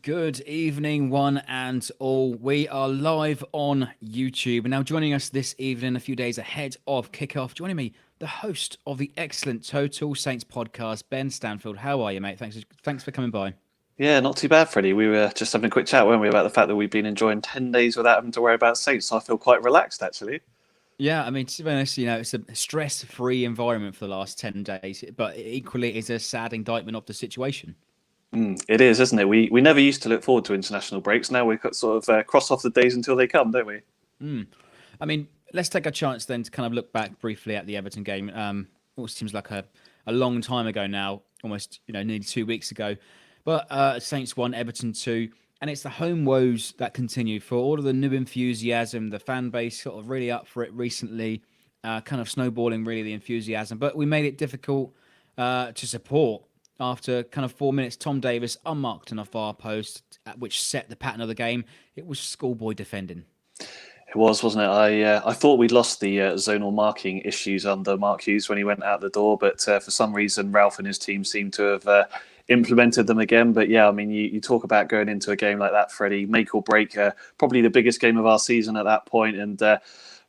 Good evening, one and all. We are live on YouTube. And now joining us this evening, a few days ahead of kickoff, joining me, the host of the excellent Total Saints podcast, Ben Stanfield. How are you, mate? Thanks for coming by. Yeah, not too bad, Freddie. We were just having a quick chat, weren't we, about the fact that we've been enjoying 10 days without having to worry about Saints. So I feel quite relaxed, actually. Yeah, I mean, to be honest, it's a stress-free environment for the last 10 days, but equally it is a sad indictment of the situation. It is, isn't it? We never used to look forward to international breaks. Now we sort of cross off the days until they come, don't we? I mean, let's take a chance then to kind of look back briefly at the Everton game. It seems like a long time ago now, almost nearly 2 weeks ago. But Saints won, Everton 2, and it's the home woes that continue for all of the new enthusiasm, the fan base sort of really up for it recently, kind of snowballing really the enthusiasm. But we made it difficult to support after kind of 4 minutes. Tom Davis unmarked on a far post, which set the pattern of the game. It was schoolboy defending. It was, wasn't it? I thought we'd lost the zonal marking issues under Mark Hughes when he went out the door, but for some reason, Ralph and his team seem to have implemented them again. But yeah, I mean, you talk about going into a game like that, Freddie, make or break, probably the biggest game of our season at that point. And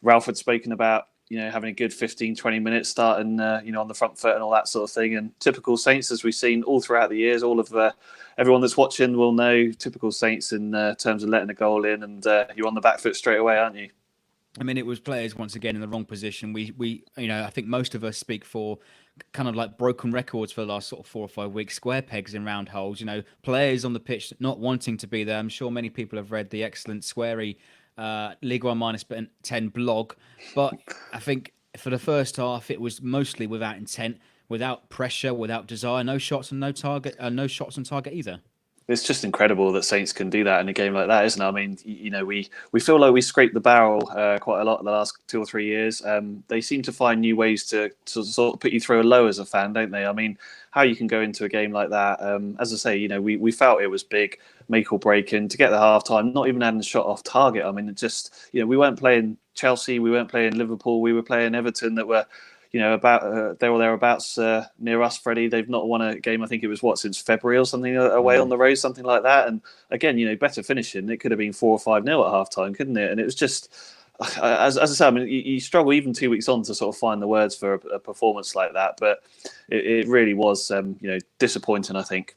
Ralph had spoken about having a good 15, 20 minutes starting, on the front foot and all that sort of thing. And typical Saints, as we've seen all throughout the years, all of everyone that's watching will know typical Saints in terms of letting a goal in, and you're on the back foot straight away, aren't you? I mean, it was players once again in the wrong position. We I think most of us speak for kind of like broken records for the last sort of 4 or 5 weeks, square pegs in round holes. Players on the pitch not wanting to be there. I'm sure many people have read the excellent Sweary League One -10 blog, but I think for the first half it was mostly without intent, without pressure, without desire. No shots and no target. No shots on target either. It's just incredible that Saints can do that in a game like that, isn't it? I mean, we feel like we scraped the barrel quite a lot in the last 2 or 3 years. They seem to find new ways to sort of put you through a low as a fan, don't they? I mean, how you can go into a game like that, as I say, we felt it was big, make or break, and to get the half-time, not even having a shot off target. I mean, it just, we weren't playing Chelsea, we weren't playing Liverpool, we were playing Everton that were about there or thereabouts near us, Freddie. They've not won a game, I think it was, since February or something away on the road, something like that. And again, better finishing. It could have been 4 or 5-0 at half-time, couldn't it? And it was just, as I say, I mean, you struggle even 2 weeks on to sort of find the words for a performance like that. But it really was, disappointing, I think.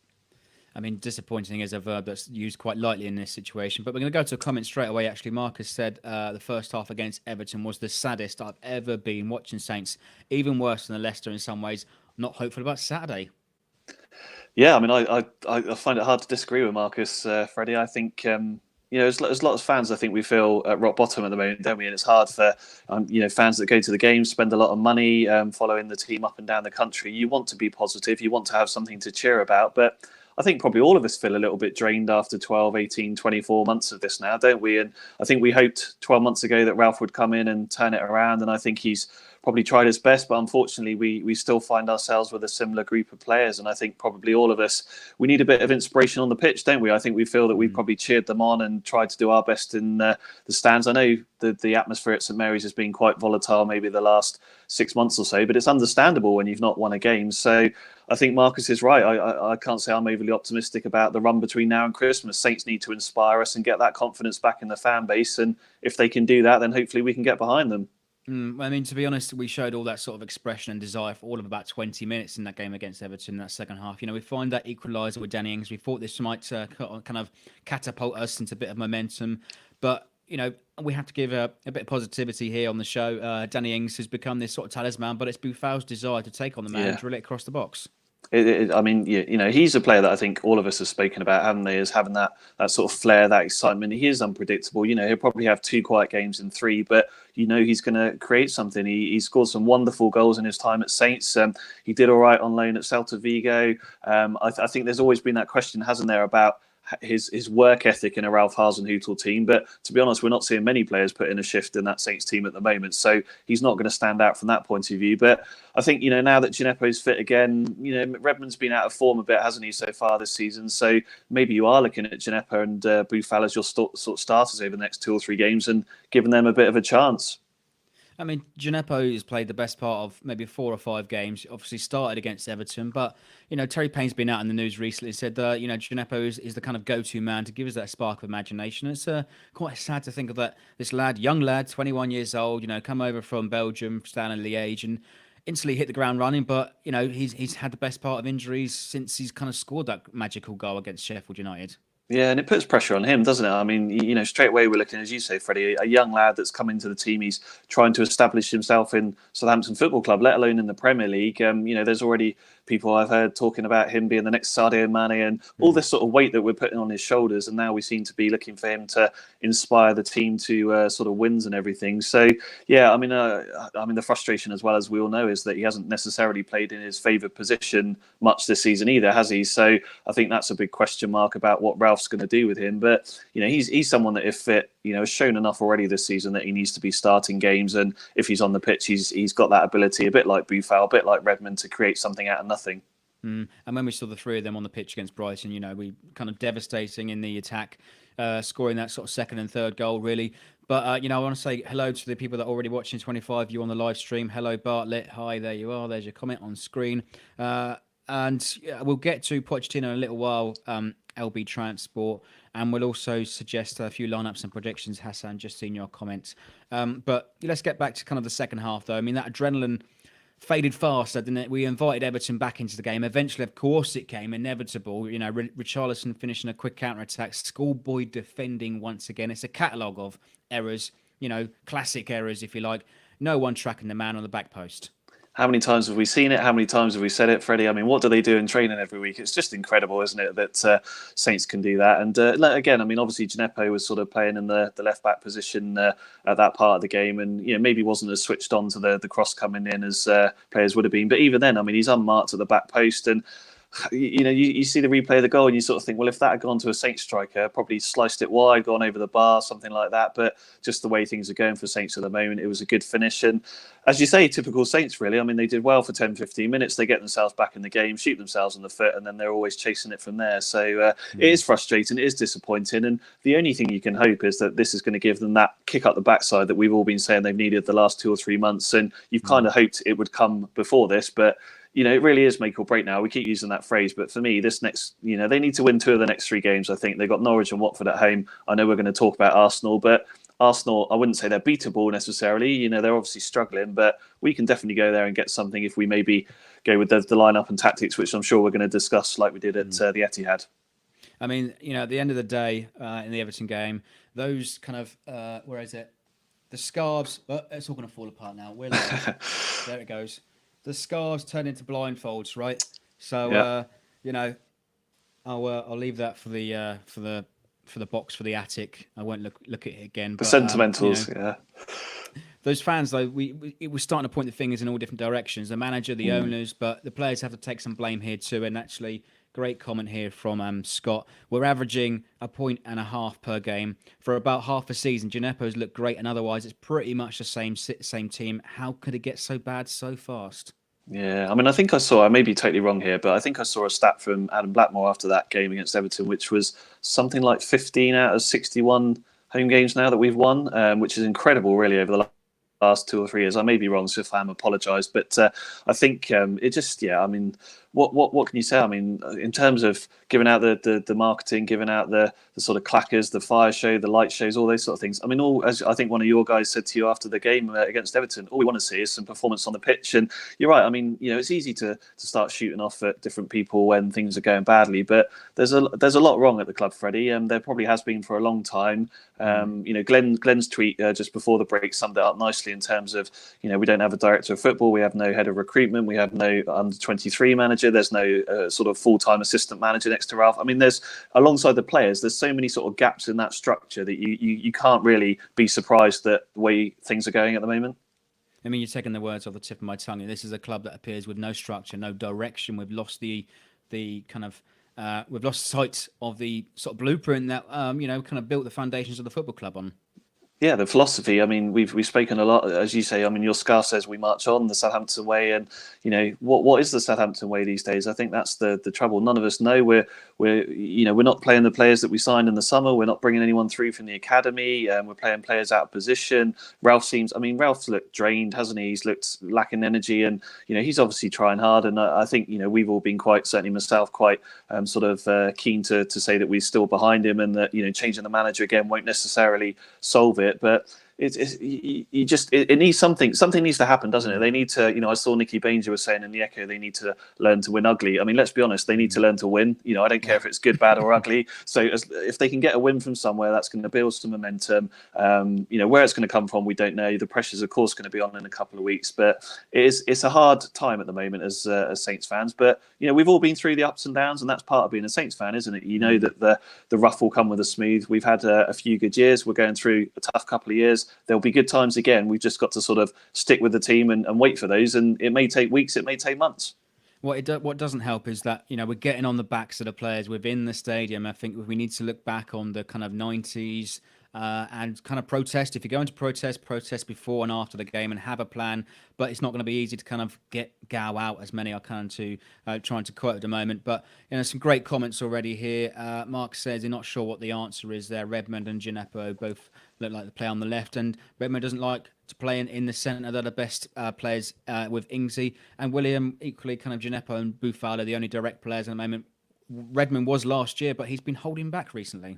I mean, disappointing is a verb that's used quite lightly in this situation. But we're going to go to a comment straight away. Actually, Marcus said the first half against Everton was the saddest I've ever been watching Saints. Even worse than the Leicester in some ways. Not hopeful about Saturday. Yeah, I mean, I find it hard to disagree with Marcus, Freddie. I think, there's lots of fans, I think we feel at rock bottom at the moment, don't we? And it's hard for, fans that go to the games, spend a lot of money following the team up and down the country. You want to be positive. You want to have something to cheer about. But I think probably all of us feel a little bit drained after 12, 18, 24 months of this now, don't we? And I think we hoped 12 months ago that Ralph would come in and turn it around. And I think he's probably tried his best, but unfortunately we still find ourselves with a similar group of players. And I think probably all of us, we need a bit of inspiration on the pitch, don't we? I think we feel that we've probably cheered them on and tried to do our best in the stands. I know the atmosphere at St Mary's has been quite volatile maybe the last 6 months or so, but it's understandable when you've not won a game. So I think Marcus is right. I can't say I'm overly optimistic about the run between now and Christmas. Saints need to inspire us and get that confidence back in the fan base. And if they can do that, then hopefully we can get behind them. I mean, to be honest, we showed all that sort of expression and desire for all of about 20 minutes in that game against Everton in that second half. We find that equaliser with Danny Ings. We thought this might kind of catapult us into a bit of momentum. But, we have to give a bit of positivity here on the show. Danny Ings has become this sort of talisman, but it's Bouffal's desire to take on the man and drill it across the box. I mean, he's a player that I think all of us have spoken about, haven't they? As having that sort of flair, that excitement. He is unpredictable. He'll probably have 2 quiet games in 3, but he's going to create something. He scored some wonderful goals in his time at Saints. He did all right on loan at Celta Vigo. I think there's always been that question, hasn't there, about his work ethic in a Ralph Hasenhuttl team. But to be honest, we're not seeing many players put in a shift in that Saints team at the moment. So he's not going to stand out from that point of view. But I think, now that Djenepo's fit again, Redmond's been out of form a bit, hasn't he, so far this season? So maybe you are looking at Djenepo and Bouffal as your sort of starters over the next 2 or 3 games and giving them a bit of a chance. I mean, Gineppo has played the best part of maybe 4 or 5 games. Obviously, started against Everton, but Terry Payne's been out in the news recently. Said that Gineppo is the kind of go-to man to give us that spark of imagination. It's quite sad to think of that. This lad, young lad, 21 years old, come over from Belgium, down in Liège, and instantly hit the ground running. But he's had the best part of injuries since he's kind of scored that magical goal against Sheffield United. Yeah, and it puts pressure on him, doesn't it? I mean, straight away we're looking, as you say, Freddie, a young lad that's come into the team. He's trying to establish himself in Southampton Football Club, let alone in the Premier League. There's already people I've heard talking about him being the next Sadio Mane and all this sort of weight that we're putting on his shoulders. And now we seem to be looking for him to inspire the team to sort of wins and everything. So, yeah, I mean, the frustration as well, as we all know, is that he hasn't necessarily played in his favoured position much this season either, has he? So I think that's a big question mark about what Ralph's going to do with him. But, he's someone that if fit, has shown enough already this season that he needs to be starting games. And if he's on the pitch, he's got that ability, a bit like Buffal, a bit like Redmond, to create something out of nothing. And when we saw the three of them on the pitch against Brighton, we kind of devastating in the attack, scoring that sort of second and third goal, really. But, I want to say hello to the people that are already watching 25, you on the live stream. Hello, Bartlett. Hi, there you are. There's your comment on screen. And we'll get to Pochettino in a little while, LB Transport, and we'll also suggest a few lineups and predictions. Hassan, just seen your comments. But let's get back to kind of the second half, though. I mean, that adrenaline faded fast, didn't it? We invited Everton back into the game. Eventually, of course, it came inevitable. Richarlison finishing a quick counter-attack, schoolboy defending once again. It's a catalogue of errors, classic errors, if you like. No one tracking the man on the back post. How many times have we seen it? How many times have we said it, Freddie? I mean, what do they do in training every week? It's just incredible, isn't it, that Saints can do that? And again, I mean, obviously, Gineppo was sort of playing in the left-back position at that part of the game and, maybe wasn't as switched on to the cross coming in as players would have been. But even then, I mean, he's unmarked at the back post and, you see the replay of the goal and you sort of think, well, if that had gone to a Saints striker, probably sliced it wide, gone over the bar, something like that. But just the way things are going for Saints at the moment, it was a good finish. And as you say, typical Saints, really. I mean, they did well for 10, 15 minutes. They get themselves back in the game, shoot themselves in the foot, and then they're always chasing it from there. So it is frustrating. It is disappointing. And the only thing you can hope is that this is going to give them that kick up the backside that we've all been saying they've needed the last 2 or 3 months. And you've kind of hoped it would come before this, but it really is make or break now. We keep using that phrase, but for me, this next, they need to win 2 of the next 3 games. I think they've got Norwich and Watford at home. I know we're going to talk about Arsenal, but Arsenal, I wouldn't say they're beatable necessarily. They're obviously struggling, but we can definitely go there and get something if we maybe go with the lineup and tactics, which I'm sure we're going to discuss like we did at the Etihad. I mean, at the end of the day, in the Everton game, those kind of, where is it? The scarves, it's all going to fall apart now. We're live. There it goes. The scarves turn into blindfolds, right? So, I'll leave that for the box for the attic. I won't look at it again. The sentimentals, yeah. Those fans, though, it was starting to point the fingers in all different directions. The manager, the owners, but the players have to take some blame here too. And actually, great comment here from Scott. We're averaging 1.5 points per game for about half a season. Gineppo's looked great, and otherwise, it's pretty much the same team. How could it get so bad so fast? Yeah, I mean, I may be totally wrong here, but I think I saw a stat from Adam Blackmore after that game against Everton, which was something like 15 out of 61 home games now that we've won, which is incredible, really, over the last 2 or 3 years. I may be wrong, so if I am, apologise. But I think it just, I mean, what can you say? I mean, in terms of giving out the marketing, giving out the sort of clackers, the fire show, the light shows, all those sort of things. I mean, as I think one of your guys said to you after the game against Everton, all we want to see is some performance on the pitch. And you're right. I mean, it's easy to start shooting off at different people when things are going badly, but there's a lot wrong at the club, Freddie. There probably has been for a long time. Glenn's tweet just before the break summed it up nicely in terms of, we don't have a director of football, we have no head of recruitment, we have no under 23 manager. There's no sort of full-time assistant manager next to Ralph. I mean, there's alongside the players, there's so many sort of gaps in that structure that you can't really be surprised at the way things are going at the moment. I mean, you're taking the words off the tip of my tongue. This is a club that appears with no structure, no direction. We've lost the kind of sight of the sort of blueprint that kind of built the foundations of the football club on. Yeah, the philosophy. I mean, we've spoken a lot, as you say. I mean, your scarf says we march on the Southampton way, and what is the Southampton way these days? I think that's the trouble. None of us know. We're not playing the players that we signed in the summer. We're not bringing anyone through from the academy. We're playing players out of position. Ralph's looked drained, hasn't he? He's looked lacking energy, and he's obviously trying hard. And I think we've all been quite, certainly myself, quite keen to say that we're still behind him, and that changing the manager again won't necessarily solve it. But it needs something. Something needs to happen, doesn't it? They need to. I saw Nicky Banger was saying in the Echo they need to learn to win ugly. I mean, let's be honest. They need to learn to win. I don't care if it's good, bad, or ugly. So if they can get a win from somewhere, that's going to build some momentum. Where it's going to come from, we don't know. The pressure's of course going to be on in a couple of weeks, but it's a hard time at the moment as Saints fans. But we've all been through the ups and downs, and that's part of being a Saints fan, isn't it? That the rough will come with the smooth. We've had a few good years. We're going through a tough couple of years. There'll be good times again. We've just got to sort of stick with the team and wait for those. And it may take weeks, it may take months. What doesn't help is that we're getting on the backs of the players within the stadium. I think we need to look back on the kind of 90s and kind of protest. If you're going to protest before and after the game and have a plan. But it's not going to be easy to kind of get Gow out, as many are kind of trying to quote at the moment. But some great comments already here. Mark says he's not sure what the answer is there. Redmond and Gineppo both look like they play on the left, and Redmond doesn't like to play in the centre. They're the best players with Ingsy and William. Equally, kind of Gineppo and Buffalo are the only direct players at the moment. Redmond was last year, but he's been holding back recently.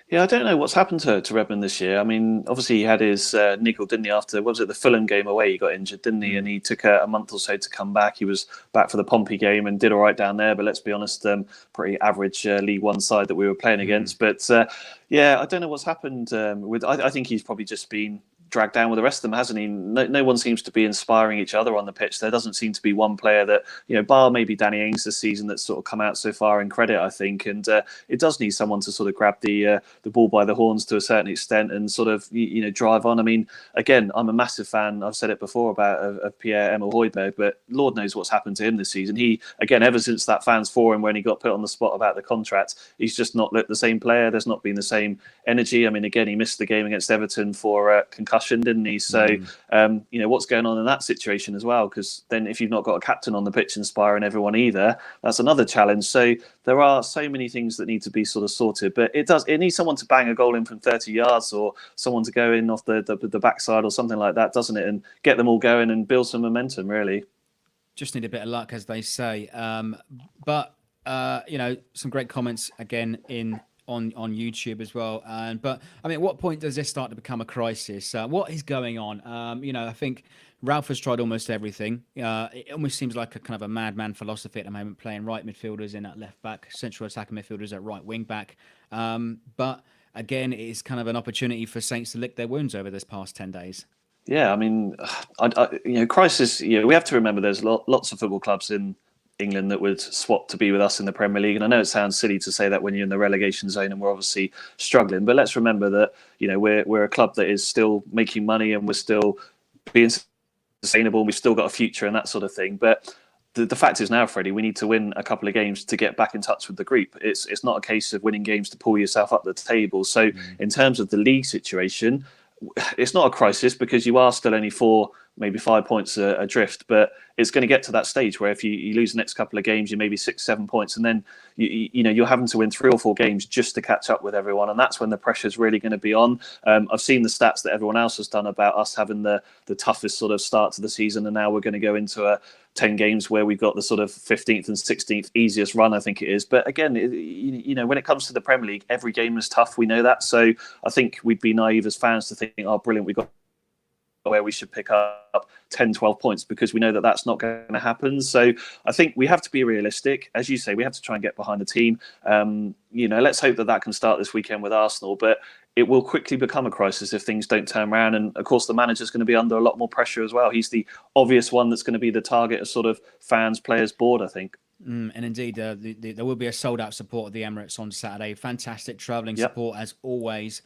Yeah, I don't know what's happened to Redmond this year. I mean, obviously he had his niggle, didn't he? After, what was it, the Fulham game away, he got injured, didn't he? And he took a month or so to come back. He was back for the Pompey game and did all right down there. But let's be honest, pretty average League One side that we were playing against. But I don't know what's happened with. I think he's probably just been dragged down with the rest of them, hasn't he? No one seems to be inspiring each other on the pitch. There doesn't seem to be one player that, bar maybe Danny Ings this season, that's sort of come out so far in credit, I think. And it does need someone to sort of grab the ball by the horns to a certain extent and sort of, drive on. I mean, again, I'm a massive fan, I've said it before, of Pierre-Emile Højbjerg, but Lord knows what's happened to him this season. He, again, ever since that fans forum when he got put on the spot about the contract, he's just not looked the same player. There's not been the same energy. I mean, again, he missed the game against Everton for concussion, didn't he? So, what's going on in that situation as well? Because then if you've not got a captain on the pitch inspiring everyone either, that's another challenge. So there are so many things that need to be sort of sorted. But it needs someone to bang a goal in from 30 yards or someone to go in off the backside or something like that, doesn't it? And get them all going and build some momentum, really. Just need a bit of luck, as they say. But some great comments again on YouTube as well. But I mean, at what point does this start to become a crisis? What is going on? I think Ralph has tried almost everything. It almost seems like a kind of a madman philosophy at the moment, playing right midfielders in at left back, central attacking midfielders at right wing back. But again, it is kind of an opportunity for Saints to lick their wounds over this past 10 days. Yeah, I mean, crisis. We have to remember there's lots of football clubs in England that would swap to be with us in the Premier League. And I know it sounds silly to say that when you're in the relegation zone and we're obviously struggling, but let's remember that we're a club that is still making money and we're still being sustainable. We've still got a future and that sort of thing. But the fact is now, Freddie, we need to win a couple of games to get back in touch with the group. It's not a case of winning games to pull yourself up the table. So in terms of the league situation, it's not a crisis because you are still only 4, maybe 5 points adrift, but it's going to get to that stage where if you lose the next couple of games, you're maybe 6, 7 points, and then you're having to win 3 or 4 games just to catch up with everyone, and that's when the pressure's really going to be on. I've seen the stats that everyone else has done about us having the toughest sort of start to the season, and now we're going to go into 10 games where we've got the sort of 15th and 16th easiest run, I think it is. But again, when it comes to the Premier League, every game is tough. We know that. So I think we'd be naive as fans to think, oh, brilliant, we got where we should pick up 10, 12 points because we know that that's not going to happen. So I think we have to be realistic. As you say, we have to try and get behind the team. Let's hope that can start this weekend with Arsenal, but it will quickly become a crisis if things don't turn around. And of course, the manager's going to be under a lot more pressure as well. He's the obvious one that's going to be the target of sort of fans, players, board, I think. And indeed, there will be a sold-out support of the Emirates on Saturday. Fantastic travelling support as always.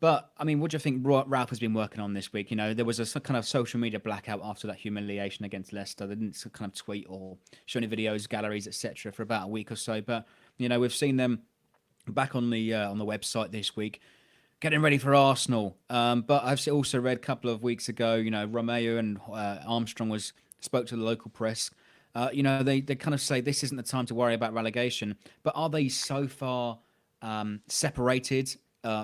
But, I mean, what do you think Ralph has been working on this week? There was a kind of social media blackout after that humiliation against Leicester. They didn't kind of tweet or show any videos, galleries, etc. for about a week or so. But, we've seen them back on the website this week, getting ready for Arsenal. But I've also read a couple of weeks ago, Romeo and Armstrong spoke to the local press. They kind of say this isn't the time to worry about relegation. But are they so far separated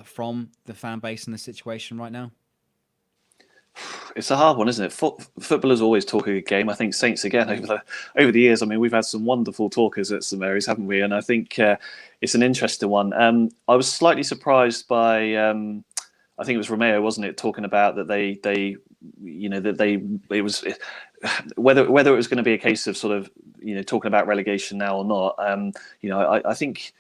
from the fan base in the situation right now? It's a hard one, isn't it? Footballers always talk a good game. I think Saints again over the years. I mean, we've had some wonderful talkers at St Mary's, haven't we? And I think it's an interesting one. I was slightly surprised by. I think it was Romeo, wasn't it, talking about that it was whether it was going to be a case of sort of talking about relegation now or not. I think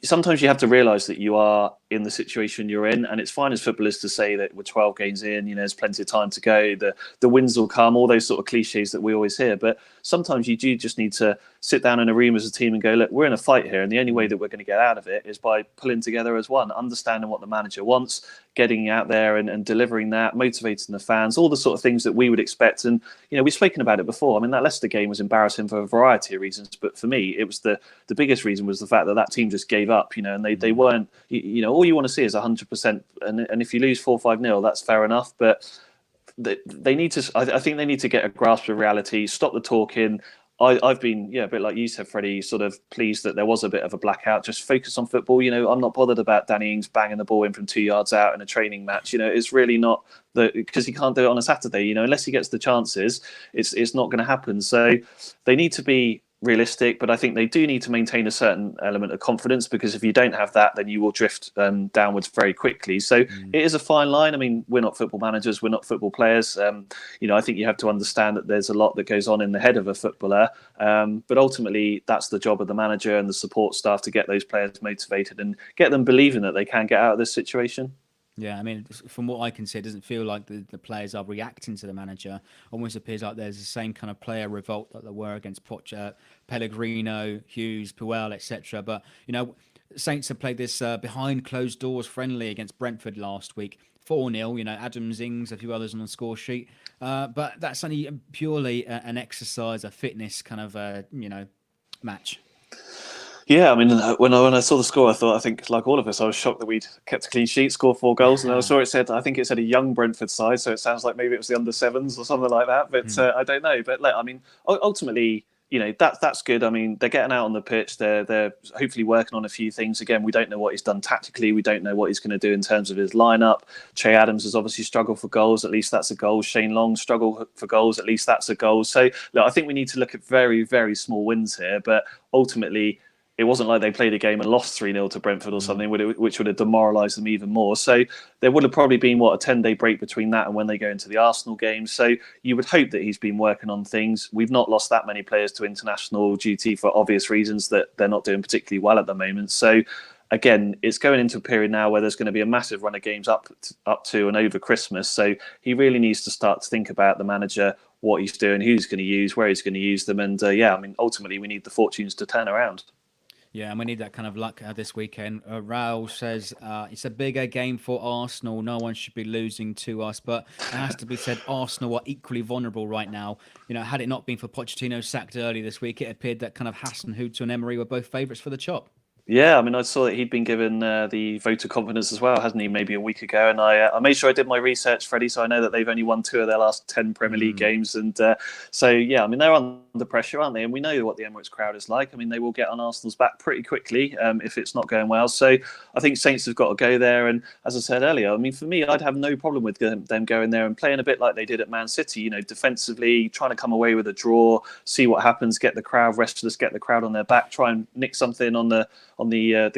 sometimes you have to realise that you are in the situation you're in, and it's fine as footballers to say that we're 12 games in, there's plenty of time to go, the wins will come, all those sort of cliches that we always hear. But sometimes you do just need to sit down in a room as a team and go, look, we're in a fight here, and the only way that we're going to get out of it is by pulling together as one, understanding what the manager wants, getting out there and delivering that, motivating the fans, all the sort of things that we would expect. And we've spoken about it before. I mean, that Leicester game was embarrassing for a variety of reasons, but for me it was the biggest reason was the fact that team just gave up, and they weren't, all you want to see is 100%, and if you lose 4-5-0, that's fair enough, but they need to, I think they need to get a grasp of reality, stop the talking. I've been, a bit like you said, Freddie, sort of pleased that there was a bit of a blackout. Just focus on football. I'm not bothered about Danny Ings banging the ball in from 2 yards out in a training match. It's really not because he can't do it on a Saturday. Unless he gets the chances, it's not going to happen. So they need to be realistic, but I think they do need to maintain a certain element of confidence, because if you don't have that, then you will drift downwards very quickly. So it is a fine line. I mean, we're not football managers, we're not football players. I think you have to understand that there's a lot that goes on in the head of a footballer, but ultimately that's the job of the manager and the support staff to get those players motivated and get them believing that they can get out of this situation. Yeah, I mean, from what I can see, it doesn't feel like the players are reacting to the manager. Almost appears like there's the same kind of player revolt that there were against Pellegrino, Hughes, Puel, etc. But, Saints have played this behind closed doors friendly against Brentford last week. 4-0, Adams, Ings, a few others on the score sheet. But that's only purely an exercise, a fitness kind of, match. Yeah, I mean, when I saw the score, I think like all of us, I was shocked that we'd kept a clean sheet, scored 4 goals, and I saw I think it said a young Brentford side, so it sounds like maybe it was the under sevens or something like that. But I don't know. But I mean, ultimately, that's good. I mean, they're getting out on the pitch. They're hopefully working on a few things. Again, we don't know what he's done tactically. We don't know what he's going to do in terms of his lineup. Che Adams has obviously struggled for goals. At least that's a goal. Shane Long struggled for goals. At least that's a goal. So I think we need to look at very, very small wins here. But ultimately, it wasn't like they played a game and lost 3-0 to Brentford or something, which would have demoralised them even more. So there would have probably been, a 10-day break between that and when they go into the Arsenal game. So you would hope that he's been working on things. We've not lost that many players to international duty for obvious reasons, that they're not doing particularly well at the moment. So again, it's going into a period now where there's going to be a massive run of games up to and over Christmas. So he really needs to start to think about the manager, what he's doing, who he's going to use, where he's going to use them. And ultimately we need the fortunes to turn around. Yeah, and we need that kind of luck this weekend. Raul says it's a bigger game for Arsenal. No one should be losing to us, but it has to be said, Arsenal are equally vulnerable right now. Had it not been for Pochettino sacked early this week, it appeared that kind of Hasenhuttl and Emery were both favourites for the chop. Yeah, I mean, I saw that he'd been given the vote of confidence as well, hasn't he? Maybe a week ago, and I made sure I did my research, Freddie. So I know that they've only won 2 of their last 10 Premier League games, and so yeah, I mean, they're under pressure, aren't they? And we know what the Emirates crowd is like. I mean, they will get on Arsenal's back pretty quickly if it's not going well. So I think Saints have got to go there. And as I said earlier, I mean, for me, I'd have no problem with them going there and playing a bit like they did at Man City. Defensively, trying to come away with a draw, see what happens, get the crowd restless, get the crowd on their back, try and nick something on the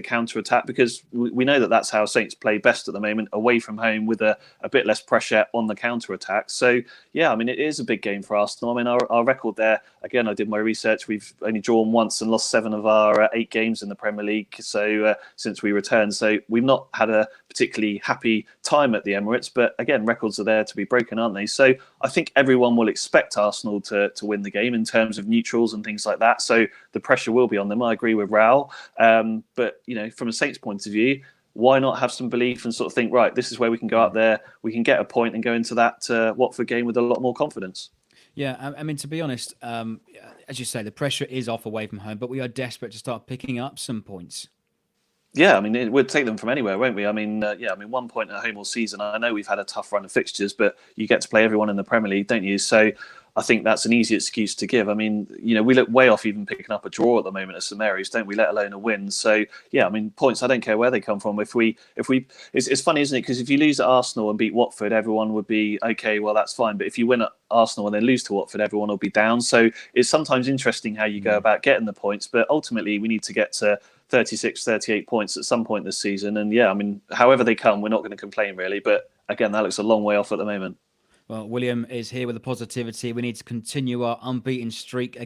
counter attack, because we know that that's how Saints play best at the moment, away from home with a bit less pressure on the counter attack. So yeah, I mean, it is a big game for Arsenal. I mean, our record there, again, I did my research, we've only drawn once and lost 7 of our 8 games in the Premier League since we returned. So we've not had a particularly happy time at the Emirates, but again, records are there to be broken, aren't they? So I think everyone will expect Arsenal to win the game in terms of neutrals and things like that. So the pressure will be on them. I agree with Raul. But from a Saints point of view, why not have some belief and sort of think, right, this is where we can go out there, we can get a point and go into that Watford game with a lot more confidence. Yeah, I mean, to be honest, as you say, the pressure is off away from home, but we are desperate to start picking up some points. Yeah, I mean, we'd take them from anywhere, won't we? I mean, yeah, I mean, 1 point at home all season. I know we've had a tough run of fixtures, but you get to play everyone in the Premier League, don't you? So I think that's an easy excuse to give. I mean, we look way off even picking up a draw at the moment at St Mary's, don't we? Let alone a win. So yeah, I mean, points. I don't care where they come from. It's funny, isn't it? Because if you lose at Arsenal and beat Watford, everyone would be okay. Well, that's fine. But if you win at Arsenal and then lose to Watford, everyone will be down. So it's sometimes interesting how you go about getting the points. But ultimately, we need to get to 36, 38 points at some point this season. And yeah, I mean, however they come, we're not going to complain really. But again, that looks a long way off at the moment. Well, William is here with the positivity. We need to continue our unbeaten streak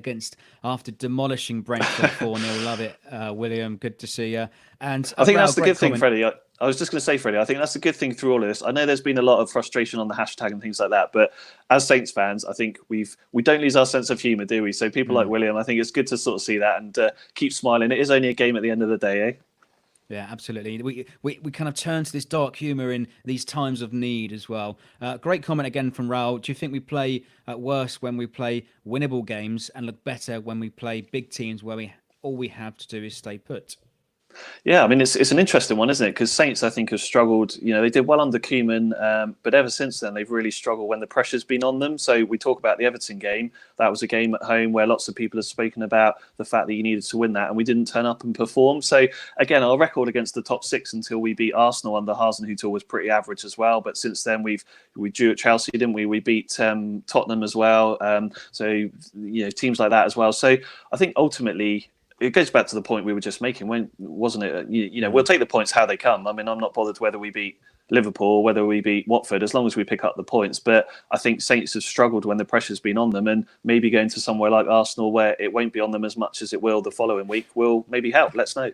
after demolishing Brentford 4-0. Love it, William. Good to see you. And I think that's the good thing, Freddie. I was just going to say, Freddie, I think that's the good thing through all of this. I know there's been a lot of frustration on the hashtag and things like that, but as Saints fans, I think we don't lose our sense of humour, do we? So people like William, I think it's good to sort of see that and keep smiling. It is only a game at the end of the day, eh? Yeah, absolutely. We kind of turn to this dark humour in these times of need as well. Great comment again from Raul. Do you think we play worse when we play winnable games and look better when we play big teams where all we have to do is stay put? Yeah, I mean, it's an interesting one, isn't it? Because Saints, I think, have struggled. They did well under Koeman, but ever since then, they've really struggled when the pressure's been on them. So we talk about the Everton game. That was a game at home where lots of people have spoken about the fact that you needed to win that, and we didn't turn up and perform. So again, our record against the top six until we beat Arsenal under Hasenhuttl was pretty average as well. But since then, we drew at Chelsea, didn't we? We beat Tottenham as well. So teams like that as well. So I think ultimately, it goes back to the point we were just making, wasn't it? We'll take the points how they come. I mean, I'm not bothered whether we beat Liverpool, whether we beat Watford, as long as we pick up the points. But I think Saints have struggled when the pressure's been on them, and maybe going to somewhere like Arsenal where it won't be on them as much as it will the following week will maybe help. Let's know.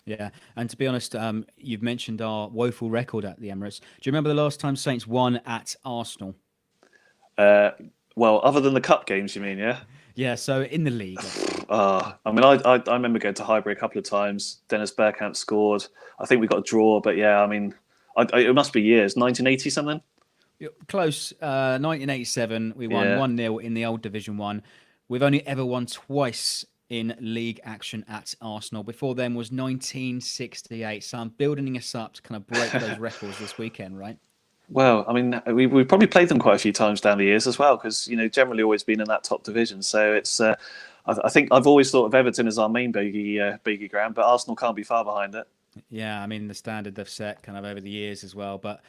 Yeah, and to be honest, you've mentioned our woeful record at the Emirates. Do you remember the last time Saints won at Arsenal? Well, other than the cup games, you mean, yeah? Yeah, so in the league. I mean, I remember going to Highbury a couple of times. Dennis Bergkamp scored. I think we got a draw, but yeah, I mean, it must be years. 1980 something? Close. 1987, we won 1-0 in the old Division 1. We've only ever won twice in league action at Arsenal. Before then was 1968. So I'm building us up to kind of break those records this weekend, right? Well, I mean, we probably played them quite a few times down the years as well, because generally always been in that top division. So it's I think I've always thought of Everton as our main bogey ground, but Arsenal can't be far behind it. Yeah, I mean the standard they've set kind of over the years as well. But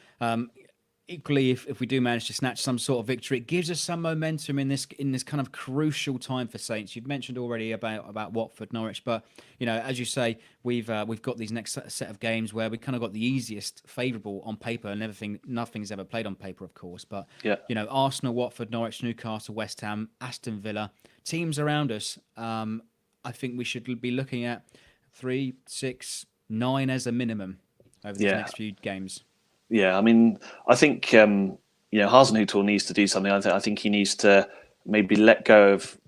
equally, if we do manage to snatch some sort of victory, it gives us some momentum in this kind of crucial time for Saints. You've mentioned already about Watford, Norwich, but as you say, we've got these next set of games where we kind of got the easiest, favourable on paper, and nothing's ever played on paper, of course. But yeah. Arsenal, Watford, Norwich, Newcastle, West Ham, Aston Villa, teams around us. I think we should be looking at 3, 6, 9 as a minimum over these next few games. Yeah, I mean, I think Hasenhuttl needs to do something. I think he needs to maybe let go of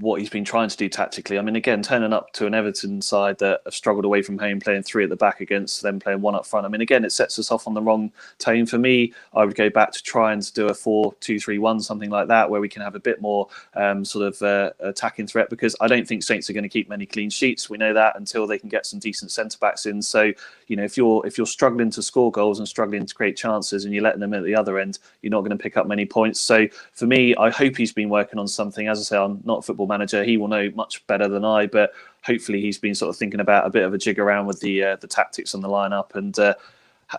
what he's been trying to do tactically. I mean, again, turning up to an Everton side that have struggled away from home, playing 3 at the back against them playing 1 up front. I mean, again, it sets us off on the wrong tone. For me, I would go back to trying to do a 4-2-3-1, something like that, where we can have a bit more attacking threat, because I don't think Saints are going to keep many clean sheets. We know that until they can get some decent centre-backs in. So, if you're struggling to score goals and struggling to create chances and you're letting them in at the other end, you're not going to pick up many points. So for me, I hope he's been working on something. As I say, I'm not a football manager. He will know much better than I, but hopefully he's been sort of thinking about a bit of a jig around with the tactics on the lineup, and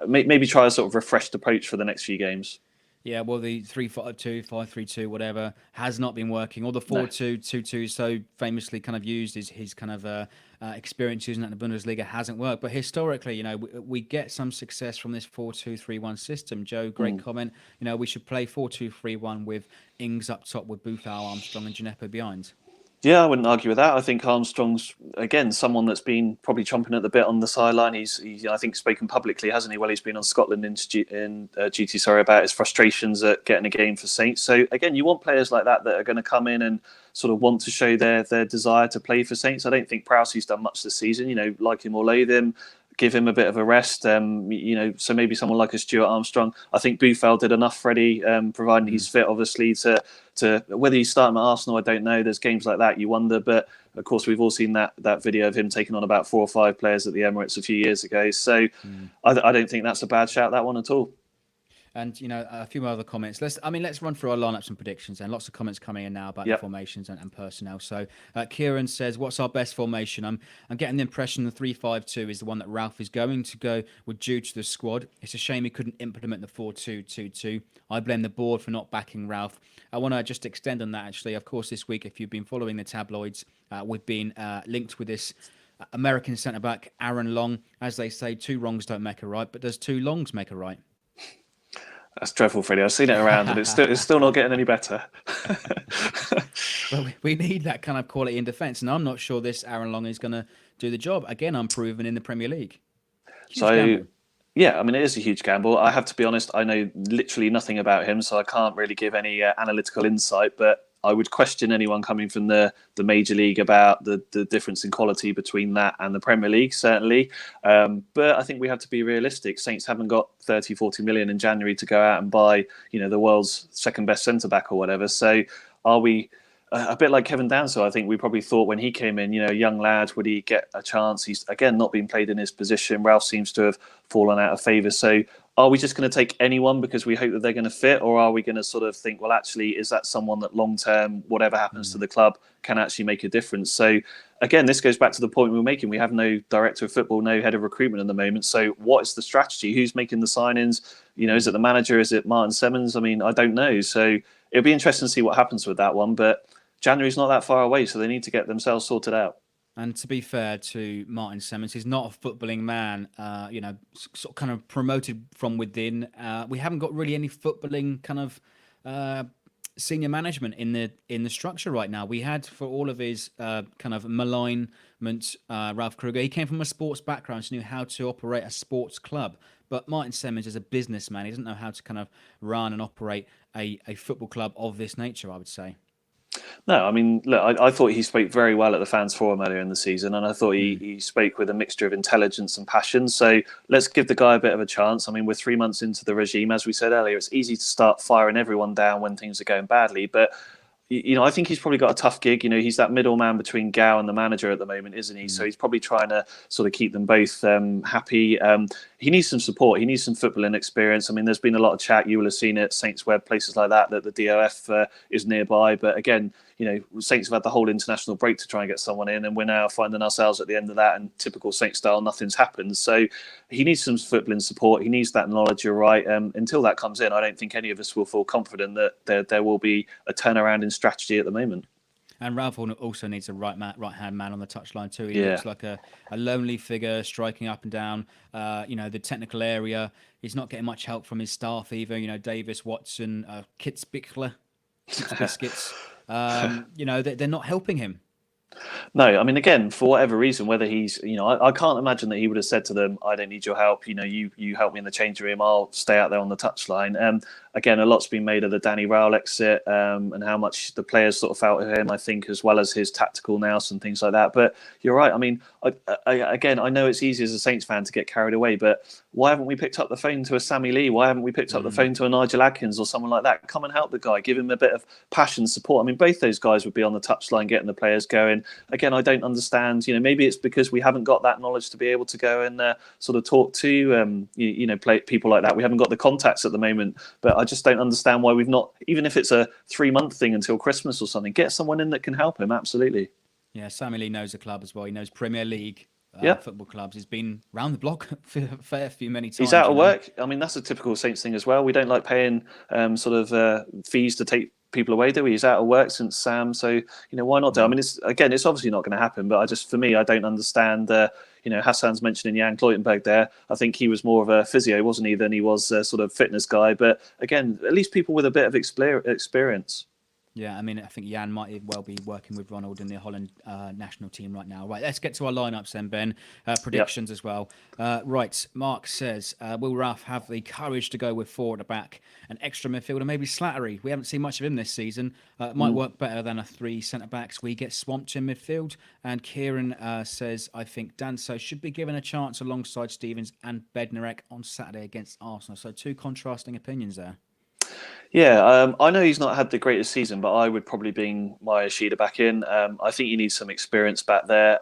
maybe try a sort of refreshed approach for the next few games. Yeah, well, the 3-5-2, 5-3-2, whatever, has not been working. Or the 4-2-2-2, so famously kind of used, his kind of experience using that in the Bundesliga hasn't worked. But historically, we get some success from this 4-2-3-1 system. Joe, great comment. We should play 4-2-3-1 with Ings up top, with Buffal, Armstrong, and Gineppo behind. Yeah, I wouldn't argue with that. I think Armstrong's, again, someone that's been probably chomping at the bit on the sideline. He's I think, spoken publicly, hasn't he? Well, he's been on Scotland in GT, about his frustrations at getting a game for Saints. So, again, you want players like that are going to come in and sort of want to show their desire to play for Saints. I don't think Prowsey's done much this season, like him or loathe him. give him a bit of a rest. So maybe someone like a Stuart Armstrong. I think Buffel did enough, Freddie, providing he's fit, obviously, to whether you start him at Arsenal, I don't know. There's games like that you wonder, but of course we've all seen that video of him taking on about 4 or 5 players at the Emirates a few years ago. So I don't think that's a bad shout, that one at all. And a few more other comments. Let's run through our lineups and predictions. And lots of comments coming in now about the formations and personnel. So Kieran says, "What's our best formation?" I'm getting the impression the 3-5-2 is the one that Ralph is going to go with due to the squad. It's a shame he couldn't implement the 4-2-2-2. I blame the board for not backing Ralph. I want to just extend on that. Actually, of course, this week, if you've been following the tabloids, we've been linked with this American centre back Aaron Long. As they say, 2 wrongs don't make a right, but does 2 longs make a right? That's dreadful, Freddie. I've seen it around, and it's still not getting any better. Well, we need that kind of quality in defence, and I'm not sure this Aaron Long is going to do the job. Again, unproven in the Premier League. Huge gamble. Yeah, I mean, it is a huge gamble. I have to be honest, I know literally nothing about him, so I can't really give any analytical insight, but I would question anyone coming from the Major League about the difference in quality between that and the Premier League, certainly. But I think we have to be realistic. Saints haven't got 30, 40 million in January to go out and buy, the world's second best centre-back or whatever. So are we... a bit like Kevin Danso, I think we probably thought when he came in, a young lad, would he get a chance? He's, again, not been played in his position. Ralph seems to have fallen out of favour. So are we just going to take anyone because we hope that they're going to fit? Or are we going to sort of think, well, actually, is that someone that long-term, whatever happens to the club, can actually make a difference? So, again, this goes back to the point we were making. We have no director of football, no head of recruitment at the moment. So what is the strategy? Who's making the signings? Is it the manager? Is it Martin Semmens? I mean, I don't know. So it'll be interesting to see what happens with that one. But January's not that far away, so they need to get themselves sorted out. And to be fair to Martin Semmens, he's not a footballing man, sort of kind of promoted from within. We haven't got really any footballing kind of senior management in the structure right now. We had, for all of his kind of malignment, Ralph Kruger, he came from a sports background, so knew how to operate a sports club. But Martin Semmens is a businessman. He doesn't know how to kind of run and operate a football club of this nature, I would say. No, I mean, look, I thought he spoke very well at the Fans Forum earlier in the season, and I thought he spoke with a mixture of intelligence and passion. So let's give the guy a bit of a chance. I mean, we're 3 months into the regime. As we said earlier, it's easy to start firing everyone down when things are going badly. But, I think he's probably got a tough gig. He's that middleman between Gow and the manager at the moment, isn't he? So he's probably trying to sort of keep them both happy. He needs some support. He needs some footballing experience. I mean, there's been a lot of chat. You will have seen it, Saints Web, places like that the DOF is nearby. But again, Saints have had the whole international break to try and get someone in, and we're now finding ourselves at the end of that, and typical Saints style, nothing's happened. So he needs some footballing support. He needs that knowledge, you're right. Until that comes in, I don't think any of us will feel confident that there will be a turnaround in strategy at the moment. And Ralph also needs a right-hand man on the touchline too. He looks like a lonely figure striking up and down, the technical area. He's not getting much help from his staff either. Davis, Watson, Kitzbichler, Biscuits. They're not helping him. No, I mean, again, for whatever reason, whether he's, I can't imagine that he would have said to them, I don't need your help. You help me in the changing room. I'll stay out there on the touchline. Again, a lot's been made of the Danny Rowell exit and how much the players sort of felt of him, I think, as well as his tactical nous and things like that. But you're right. I mean, I know it's easy as a Saints fan to get carried away, but why haven't we picked up the phone to a Sammy Lee? Why haven't we picked up the phone to a Nigel Adkins or someone like that? Come and help the guy. Give him a bit of passion, support. I mean, both those guys would be on the touchline getting the players going. Again, I don't understand. Maybe it's because we haven't got that knowledge to be able to go and sort of talk to, people like that. We haven't got the contacts at the moment, but I just don't understand why we've not, even if it's a 3-month thing until Christmas or something, get someone in that can help him. Absolutely. Yeah, Sammy Lee knows the club as well. He knows Premier League football clubs. He's been round the block for a fair few many times. He's out of work. I mean, that's a typical Saints thing as well. We don't like paying fees to take people away, do we? He's out of work since Sam, so why not do? I mean, it's obviously not going to happen, but I don't understand. Hassan's mentioning Jan Kloitenberg there. I think he was more of a physio, wasn't he, than he was a sort of fitness guy. But again, at least people with a bit of experience. Yeah, I mean, I think Jan might well be working with Ronald in the Holland national team right now. Right, let's get to our lineups then, Ben. Predictions as well. Right, Mark says, will Ralph have the courage to go with four at the back, an extra midfielder, maybe Slattery? We haven't seen much of him this season. Might work better than a three centre-backs. We get swamped in midfield. And Kieran says, I think Danso should be given a chance alongside Stevens and Bednarek on Saturday against Arsenal. So two contrasting opinions there. Yeah, I know he's not had the greatest season, but I would probably bring my Yoshida back in. I think you need some experience back there.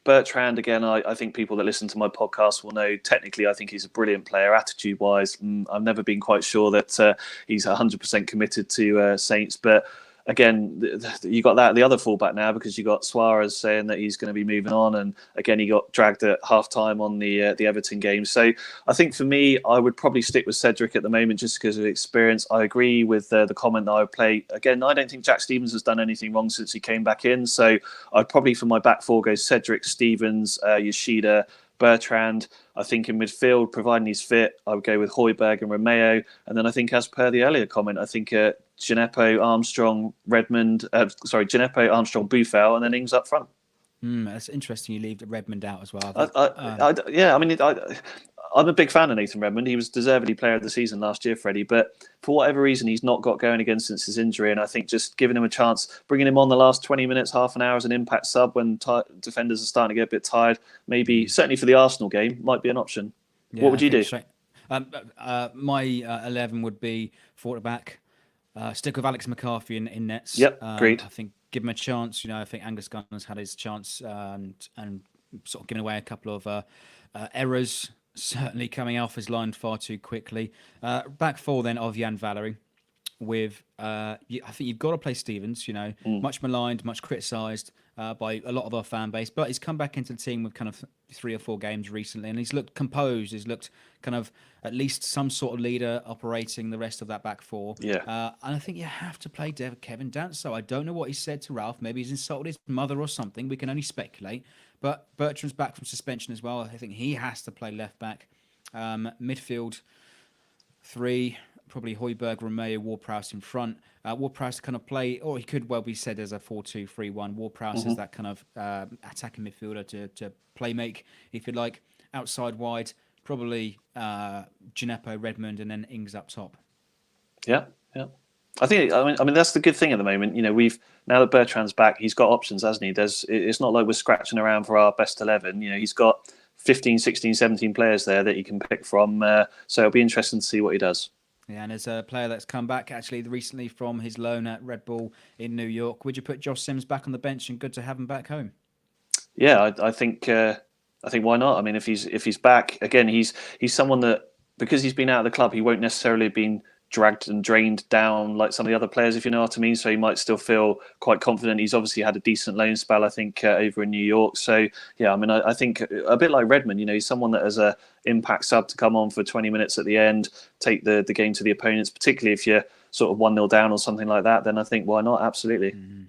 Bertrand, again, I think people that listen to my podcast will know technically I think he's a brilliant player. Attitude-wise, I've never been quite sure that he's 100% committed to Saints, but again, you got the other fullback now because you got Suarez saying that he's going to be moving on, and again he got dragged at half time on the Everton game. So I think for me, I would probably stick with Cedric at the moment just because of experience. I agree with the comment that I would play. Again, I don't think Jack Stevens has done anything wrong since he came back in. So I'd probably for my back four go Cedric, Stevens, Yoshida, Bertrand. I think in midfield, providing he's fit, I would go with Højbjerg and Romeo. And then I think, as per the earlier comment, I think Gineppo, Armstrong, Gineppo, Armstrong, Buffel, and then Ings up front. That's interesting. You leave Redmond out as well. I'm a big fan of Nathan Redmond. He was deservedly player of the season last year, Freddie. But for whatever reason, he's not got going again since his injury. And I think just giving him a chance, bringing him on the last 20 minutes, half an hour as an impact sub when defenders are starting to get a bit tired, maybe certainly for the Arsenal game, might be an option. Yeah, what would you do? My 11 would be four at the back. Stick with Alex McCarthy in nets. Yep, agreed. I think give him a chance. I think Angus Gunn's had his chance and sort of giving away a couple of errors. Certainly coming off his line far too quickly. Back four then of Jan Valery. With I think you've got to play Stevens. Much maligned, much criticised by a lot of our fan base, but he's come back into the team with kind of 3 or 4 games recently, and he's looked composed. He's looked kind of at least some sort of leader operating the rest of that back four. Yeah. And I think you have to play Kevin Danso. I don't know what he said to Ralph. Maybe he's insulted his mother or something. We can only speculate. But Bertrand's back from suspension as well. I think he has to play left back. Midfield 3. Probably Højbjerg, Romeo, Ward-Prowse in front. Ward-Prowse kind of play, or he could well be said as a 4-2-3-1. Ward-Prowse is that kind of attacking midfielder to play make, if you like. Outside wide, probably Gineppo, Redmond, and then Ings up top. Yeah. I mean that's the good thing at the moment. We've now that Bertrand's back, he's got options, hasn't he? It's not like we're scratching around for our best 11. He's got 15, 16, 17 players there that he can pick from. So it'll be interesting to see what he does. Yeah, and there's a player that's come back actually recently from his loan at Red Bull in New York. Would you put Josh Sims back on the bench, and good to have him back home? Yeah, I think why not? I mean, if he's back again, he's someone that, because he's been out of the club, he won't necessarily have been dragged and drained down like some of the other players, if you know what I mean. So he might still feel quite confident. He's obviously had a decent loan spell, I think, over in New York. So yeah, I mean, I think a bit like Redmond, he's someone that has a impact sub to come on for 20 minutes at the end, take the game to the opponents, particularly if you're sort of 1-0 down or something like that, then I think why not? Absolutely. Mm-hmm.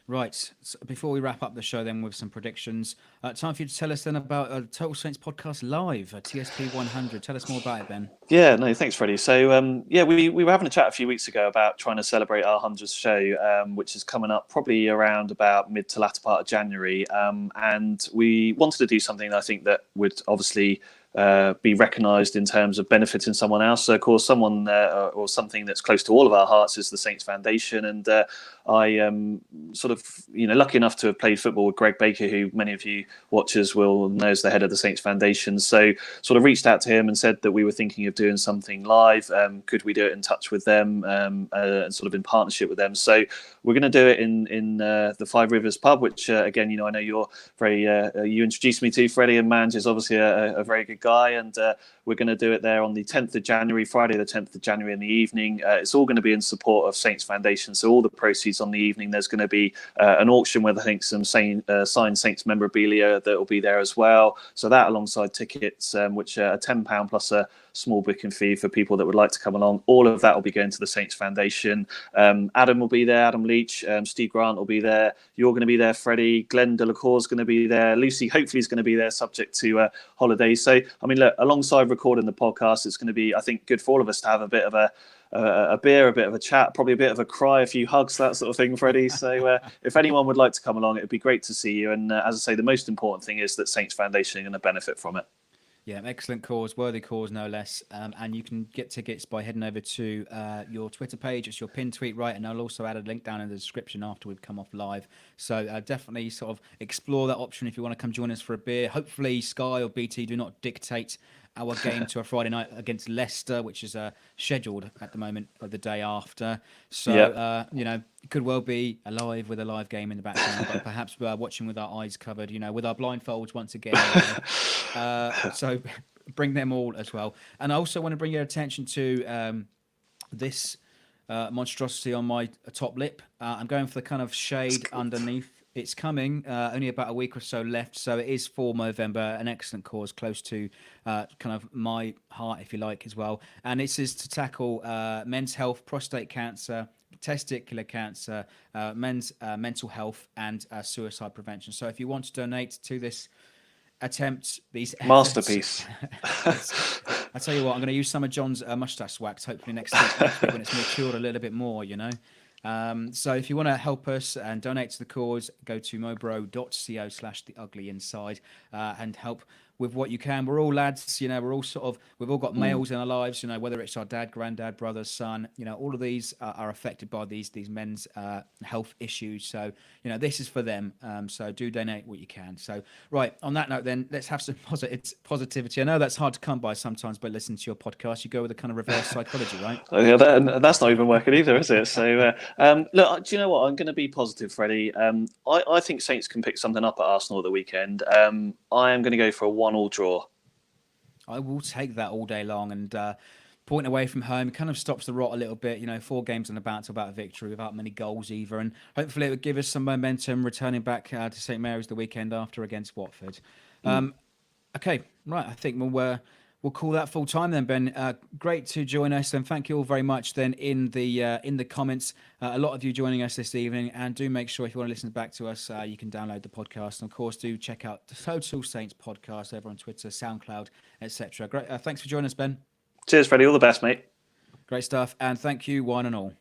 Right, so before we wrap up the show then with some predictions, time for you to tell us then about Total Saints Podcast Live, TSP 100. Tell us more about it, Ben. Yeah, no, thanks, Freddie. So, we were having a chat a few weeks ago about trying to celebrate our 100th show, which is coming up probably around about mid to latter part of January. And we wanted to do something I think that would obviously be recognised in terms of benefiting someone else. So, of course, someone or something that's close to all of our hearts is the Saints Foundation. And I am sort of, lucky enough to have played football with Greg Baker, who many of you watchers will know is the head of the Saints Foundation. So, sort of reached out to him and said that we were thinking of doing something live. Could we do it in touch with them and sort of in partnership with them? So, we're going to do it in the Five Rivers pub, which again, I know you're very. You introduced me to Freddie, and Mange is obviously a very good guy, and we're going to do it there on the 10th of January, Friday the 10th of January in the evening. It's all going to be in support of Saints Foundation, so all the proceeds on the evening, there's going to be an auction with I think some signed Saints memorabilia that will be there as well. So that alongside tickets, which are £10 plus a small booking fee for people that would like to come along. All of that will be going to the Saints Foundation. Adam will be there, Adam Leach, Steve Grant will be there. You're going to be there, Freddie. Glenn Delacour is going to be there. Lucy hopefully is going to be there, subject to holidays. So, I mean, look, alongside recording the podcast, it's going to be, I think, good for all of us to have a bit of a a beer, a bit of a chat, probably a bit of a cry, a few hugs, that sort of thing, Freddie. So if anyone would like to come along, it'd be great to see you. And as I say, the most important thing is that Saints Foundation are going to benefit from it. Yeah, excellent cause, worthy cause, no less. And you can get tickets by heading over to your Twitter page. It's your pinned tweet, right? And I'll also add a link down in the description after we've come off live. So definitely sort of explore that option if you want to come join us for a beer. Hopefully Sky or BT do not dictate our game to a Friday night against Leicester, which is scheduled at the moment of the day after. So, it could well be alive with a live game in the background, but perhaps we are watching with our eyes covered, with our blindfolds once again. So bring them all as well. And I also want to bring your attention to this monstrosity on my top lip. I'm going for the kind of shade underneath. It's coming, only about a week or so left. So it is for Movember, an excellent cause close to kind of my heart, if you like, as well. And this is to tackle men's health, prostate cancer, testicular cancer, men's mental health, and suicide prevention. So if you want to donate to this attempt, these masterpiece. I tell you what, I'm going to use some of John's mustache wax, hopefully next week when it's matured a little bit more, So if you want to help us and donate to the cause, go to mobro.co/theugly-inside and help with what you can. We're all lads, we're all we've all got males in our lives, whether it's our dad, granddad, brother, son, all of these are affected by these men's health issues. So, this is for them. So do donate what you can. So, right, on that note, then let's have some positivity. I know that's hard to come by sometimes by listening to your podcast. You go with a kind of reverse psychology, right? Yeah, that's not even working either, is it? So, look, do you know what? I'm going to be positive, Freddie. I think Saints can pick something up at Arsenal at the weekend. I am going to go for a 1-1 draw. I will take that all day long. And point away from home kind of stops the rot a little bit. 4 games on the bounce about a victory without many goals either. And hopefully it would give us some momentum returning back to St Mary's the weekend after against Watford. Okay, right. I think we'll call that full time then, Ben. Great to join us, and thank you all very much. Then in the comments, a lot of you joining us this evening, and do make sure if you want to listen back to us, you can download the podcast, and of course do check out the Total Saints podcast over on Twitter, SoundCloud, etc. Great. Thanks for joining us, Ben. Cheers, Freddie. All the best, mate. Great stuff, and thank you, one and all.